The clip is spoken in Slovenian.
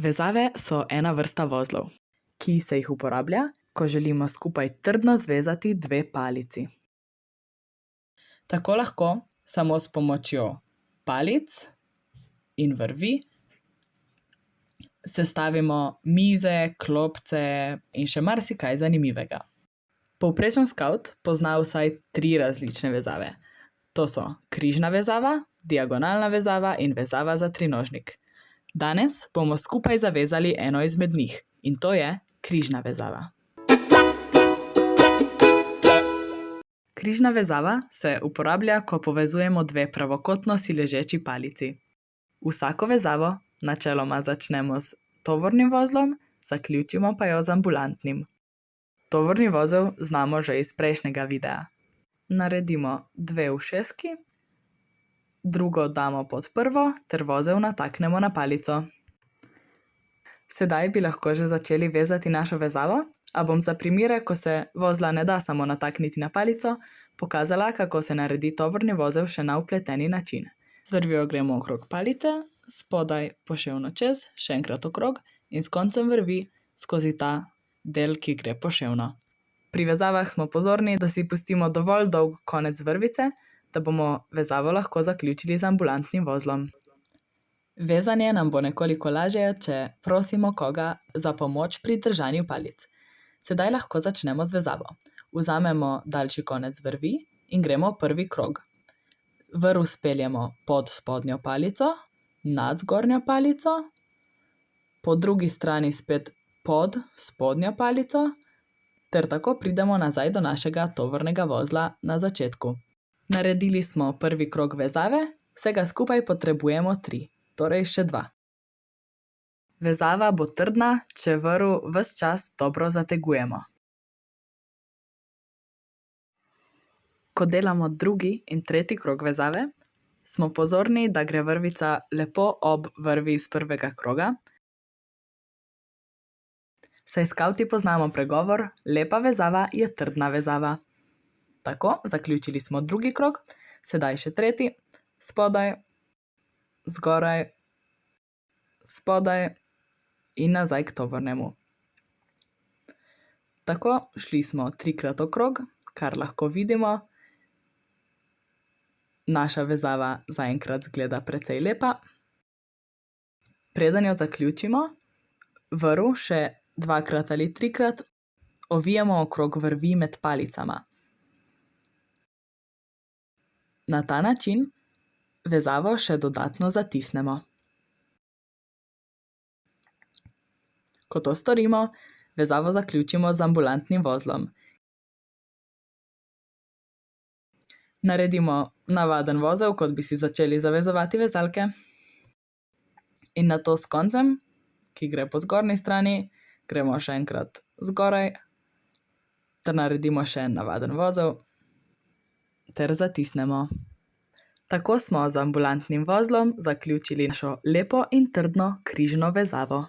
Vezave so ena vrsta vozlov, ki se jih uporablja, ko želimo skupaj trdno zvezati dve palici. Tako lahko samo s pomočjo palic in vrvi sestavimo mize, klopce in še marsikaj zanimivega. Povprečen skavt pozna vsaj 3 različne vezave. To so križna vezava, diagonalna vezava in vezava za trinožnik. Danes bomo skupaj zavezali eno izmed njih in to je križna vezava. Križna vezava se uporablja, ko povezujemo dve pravokotno si ležeči palici. Vsako vezavo načeloma začnemo s tovornim vozlom, zaključimo pa jo z ambulantnim. Tovorni vozel znamo že iz prejšnjega videa. Naredimo 2 ušeski, drugo damo pod prvo ter vozel nataknemo na palico. Sedaj bi lahko že začeli vezati našo vezavo, a bom za primere, ko se vozla ne da samo natakniti na palico, pokazala, kako se naredi tovorni vozel še na vpleteni način. Z vrvjo gremo okrog palice, spodaj poševno čez, še enkrat okrog in s koncem vrvi skozi ta del, ki gre poševno. Pri vezavah smo pozorni, da si pustimo dovolj dolg konec vrvice, da bomo vezavo lahko zaključili z ambulantnim vozlom. Vezanje nam bo nekoliko lažje, če prosimo koga za pomoč pri držanju palic. Sedaj lahko začnemo z vezavo. Vzamemo daljši konec vrvi in gremo prvi krog. Vrv speljemo pod spodnjo palico, nad zgornjo palico, po drugi strani spet pod spodnjo palico, ter tako pridemo nazaj do našega tovornega vozla na začetku. Naredili smo prvi krog vezave, vsega skupaj potrebujemo 3, torej še 2. Vezava bo trdna, če vrv ves čas dobro zategujemo. Ko delamo drugi in tretji krog vezave, smo pozorni, da gre vrvica lepo ob vrvi iz prvega kroga, saj skavti poznamo pregovor, lepa vezava je trdna vezava. Tako, zaključili smo drugi krog, sedaj še tretji, spodaj, zgoraj, spodaj in nazaj k tovornemu. Tako, šli smo 3-krat okrog, kar lahko vidimo. Naša vezava zaenkrat izgleda precej lepa. Preden jo zaključimo, vrv še 2-krat ali 3-krat ovijemo okrog vrvi med palicama. Na ta način vezavo še dodatno zatisnemo. Ko to storimo, vezavo zaključimo z ambulantnim vozlom. Naredimo navaden vozel, kot bi si začeli zavezovati vezalke. In nato s koncem, ki gre po zgornji strani, gremo še enkrat zgoraj, ter naredimo še en navaden vozel, ter zatisnemo. Tako smo z ambulantnim vozlom zaključili našo lepo in trdno križno vezavo.